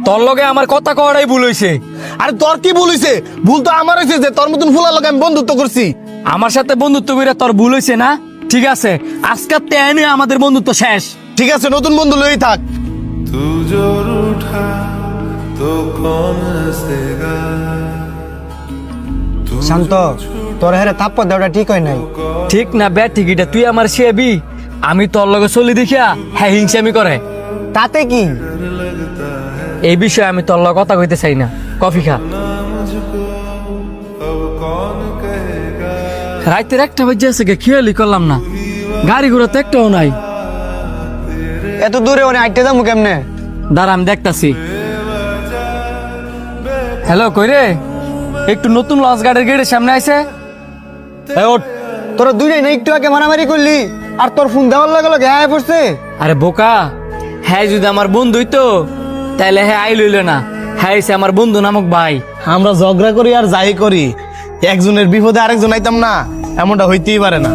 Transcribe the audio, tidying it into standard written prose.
তোর লগে আমার কথা কওয়াটাই ভুল হইছে। আরে তোর কি ভুল হইছে? ভুল তো আমার হইছে যে তোর মতন ফুলার লগে আমি বন্ধুত্ব করছি। আমার সাথে বন্ধুত্ব করে তোর ভুল হইছে না? ঠিক আছে, আজকের তেনে আমাদের বন্ধুত্ব শেষ। ঠিক আছে, নতুন বন্ধু লই থাক। तू जो रूठा तो कौन हंसेगा শান্ত, তোর হেরে থাপ্পড় দেওয়াটা ঠিক হয় নাই। ঠিক না বে ঠিক, এটা তুই আমার সেবি, আমি তোর লগে চলি দেখিয়া হ্যাঁ হিংসামি করে। তাতে কি? এই বিষয়ে আমি তোর লগে কথা কইতে চাই না। কফি খা। अब कौन कहेगा রাইতের 1টা বাজে আছে, খেয়ালই করলাম না, গাড়ি ঘোড়া তো একটাও নাই। এত দূরে অনেক আইতে যাবো কেমনে? দাঁড়া আমি দেখতাছি। হ্যালো, কই রে? একটু নতুন লঞ্চ গাড়ির গেটের সামনে আইছে। এই ওঠ। তোরা দুইটাই না একটু আগে মারামারি করলি, আর তোর ফোন দেওয়ার লগে লগে হ্যাঁ পড়ছে। আরে বোকা, হ্যাঁ যদি আমার বন্ধুই তো তাইলে হ্যাঁ আই লইল না, হ্যাঁ এসে আমার বন্ধু নামক ভাই। আমরা ঝগড়া করি আর যাই করি, একজনের বিপদে আরেকজন আইতাম না, এমনটা হইতেই পারে না।